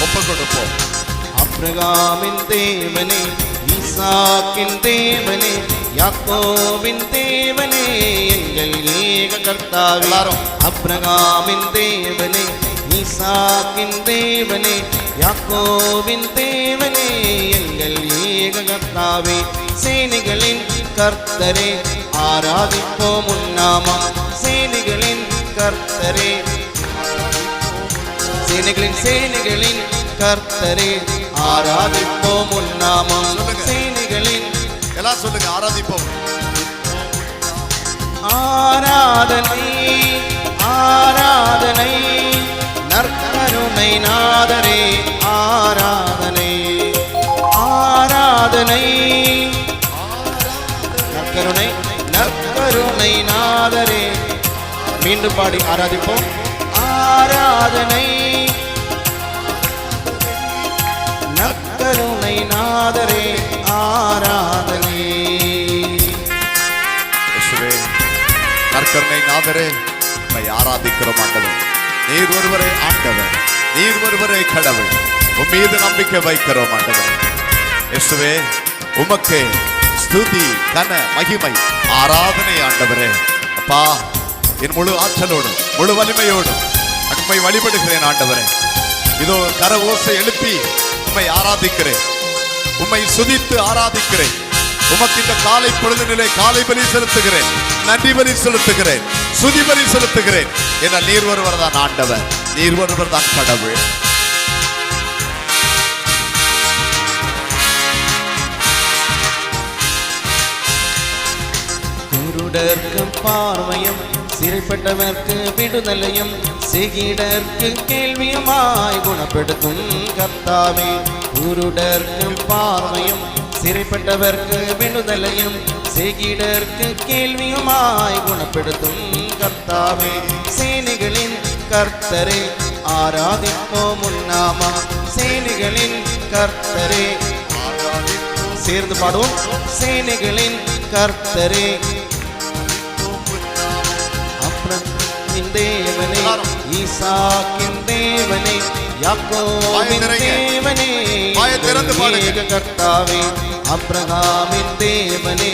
ஒப்பு கொடுப்போம். அப்ரகாமின் தேவனே, ஈசாக்கின் தேவனே, யாக்கோபின் தேவனே, எங்கள் ஏக கர்த்தாவே. அப்ரகாமின் தேவனே, ஈசாக்கின் தேவனே, யாக்கோபின் தேவனே, எங்கள் ஏக கர்த்தாவே. சேனைகளின் கர்த்தரே, ஆராதிப்போம் உன்னாமம். சேனைகளின் கர்த்தரே, சேனைகளின் கர்த்தரே, ஆராதிப்போம் உன்னாமம். சேனைகளின் எல்லாம் சொல்லுங்க, ஆராதிப்போம். ஆராதனை ஆராதனை நற்கருணை நாதரே, ஆராதனை ஆராதனை நற்கருணை நற்கருணை நாதரே. மீண்டும் பாடி ஆராதிப்போம். ஆராதனை நற்கருணை நாதரே, ஆராதனை. நற்கருணை நாதரே, உம்மை ஆராதிக்கிறோம் ஆண்டவர். நீர் ஒருவரே ஆண்டவர், நீர் ஒருவரே கடவுள். உம் மீது நம்பிக்கை வைக்கிறோம் ஆண்டவர். இயேசுவே, உமக்கே ஸ்துதி, கன, மகிமை, ஆராதனை ஆண்டவரே. அப்பா, என் முழு ஆற்றலோடும் முழு வலிமையோடும் உம்மை வழிபடுகிறேன் ஆண்டவரே. இதோ கர ஓசை எழுப்பி உம்மை ஆராதிக்கிறேன், உம்மை சுதித்து ஆராதிக்கிறேன். உமக்கு இந்த காலை பொழுதினிலே காலை பலி செலுத்துகிறேன், நன்றி பலி செலுத்துகிறேன், சுதி பலி செலுத்துகிறேன். என நீர் ஒருவர் தான் ஆண்டவர், நீர் ஒருவர் தான் கடவுள். குருடர்க்கு பார்வையும், சிறைப்பட்டவர்க்கு விடுதலையும், செகிடர்க்கு கேள்வியுமாய் குணப்படுத்தும் கர்த்தாவே. குருடர்க்கு பார்வையும், சிறைப்பட்டவர்க்கு விடுதலையும், செகிடர்க்கு கேள்வியுமாய் குணப்படுத்தும் கர்த்தாவே. சேனைகளின் கர்த்தரே, ஆராதிப்போம் உன்னாமம். சேனைகளின் கர்த்தரே, சேர்ந்து பாடுவோம். சேனைகளின் கர்த்தரே, அப்ரகாமின் தேவனே, ஈசாக்கின் தேவனே, யாக்கோபின் தேவனே, ஏக கர்த்தாவே. அப்ரகாமின் தேவனே,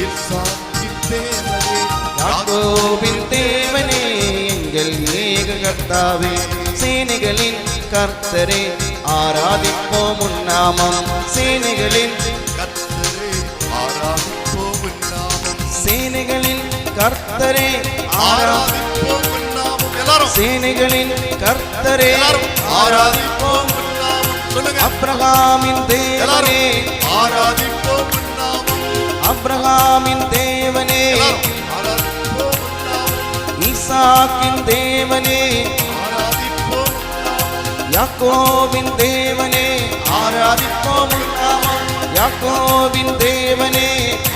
ஈசாக்கின் தேவனே, யாக்கோபின் தேவனே, எங்கள் ஏக கர்த்தாவே. சேனைகளின் கர்த்தரே, ஆராதிப்போம் உன்னாமம். சேனைகளின் கர்த்தரே, ஆராதிப்போம் உன்னாமம். சேனைகளின் கர்த்தரே, ஆராதிப்போம் உன்னாமம். எல்லாரும் சேனைகளின் கர்த்தரே, ஆராதிப்போம் உன்னாமம். சொல்லுங்க. அப்ரகாமின் தேவனே, ஆராதிப்போம் உன்னாமம். அப்ரகாமின் தேவனே, ஆராதிப்போம் உன்னாமம். ஈசாக்கின் தேவனே, ஆராதிப்போம் உன்னாமம். யாக்கோபின் தேவனே, ஆராதிப்போம் உன்னாமம். யாக்கோபின் தேவனே,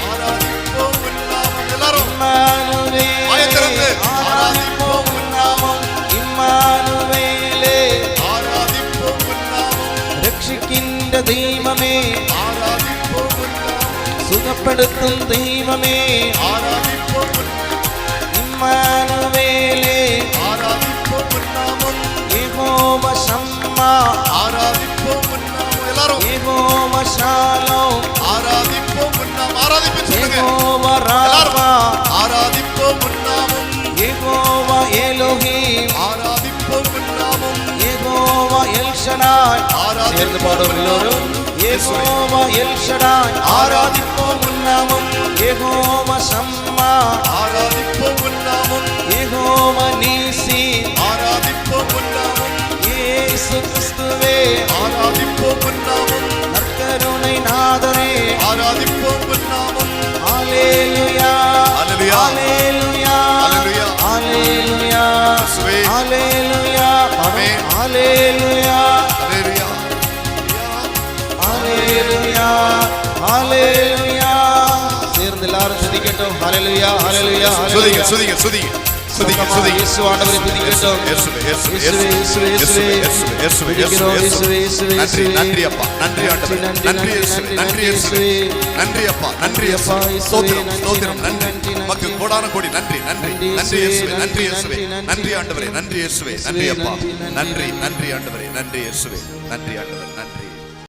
ஆராதிப்போம் உன்னாமம். எல்லாரும் இம்மானுவேலே, ஆராதிப்போம் உன்னாமம். இம்மானுவேலே, ஆராதிப்போம் உன்னாமம். ரட்சிக்கின்ற தெய்வமே, ஆராதிப்போம் உன்னாமம். சுகப்படுத்தும் தெய்வமே, ஆராதிப்போம் உன்னாமம். இம்மானுவேலே, ஆராதிப்போம் உன்னாமம். யெகோவா ஷம்மா, ஆராதிப்போம் உன்னாமம். எல்லாரும் யெகோவா ஷாலோம், ஆராதிப்போம் உன்னாமம். ஆராதிப்போம் சொல்லுங்க. யெகோவா ராஃபா, ஆராதிப்போம் உன்னாமம். யெகோவா எலோஹிம், ஆராதிப்போம் உன்னாமம். யெகோவா எல் ஷடாய். சேர்ந்து பாடுவோம் எல்லோரும். யெகோவா எல் ஷடாய், ஆராதிப்போம் உன்னாமம். யெகோவா ஷம்மா, ஆராதிப்போம் உன்னாமம். யெகோவா நீசி, ஆராதிப்போம் உன்னாமம். இயேசு கிறிஸ்துவே, ஆராதிப்போம் உன்னாமம். நற்கருணை நாதரே, ஆராதிப்போம் உன்னாமம். ஹல்லேலூயா, ஹல்லேலூயா, ஹல்லேலூயா, ஹல்லேலூயா, ஹல்லேலூயா, இயேசுவே, ஹல்லேலூயா, ஆமென். ஹல்லேலூயா, ஹல்லேலூயா, ஹல்லேலூயா, ஹல்லேலூயா. சேர்ந்து எல்லாரும் துதிக்கட்டும். ஹல்லேலூயா, ஹல்லேலூயா, சுதிங்க ஹல்லேலூயா. சுதிங்க சுதிங்க துதிங்க, சொந்தமாக துதிங்க. இயேசு ஆண்டவரை துதிக்கிறோம். இயேசுவே, இயேசுவே, இயேசுவே, இயேசுவே, இயேசுவே, இயேசுவே, இயேசுவே, துதிக்கிறோம். இயேசுவே, இயேசுவே, இயேசுவே, நன்றி, இயேசுவே. நன்றி அப்பா, நன்றி ஆண்டவரே, நன்றி, நன்றி நன்றி, இயேசுவே, நன்றி, நன்றி இயேசுவே, நன்றி அப்பா, நன்றி அப்பா, இயேசுவே, இயேசுவே, ஸ்தோத்திரம், நன்றி, ஸ்தோத்திரம், நன்றி, நன்றி. நன்றி, உமக்கு நன்றி. கோடான கோடி நன்றி, நன்றி, நன்றி நன்றி இயேசுவே, நன்றி இயேசுவே, நன்றி, நன்றி ஆண்டவரே, நன்றி இயேசுவே, இயேசுவே, நன்றி அப்பா, நன்றி, நன்றி, நன்றி, நன்றி ஆண்டவரே, நன்றி இயேசுவே, நன்றி ஆண்டவரே, நன்றி.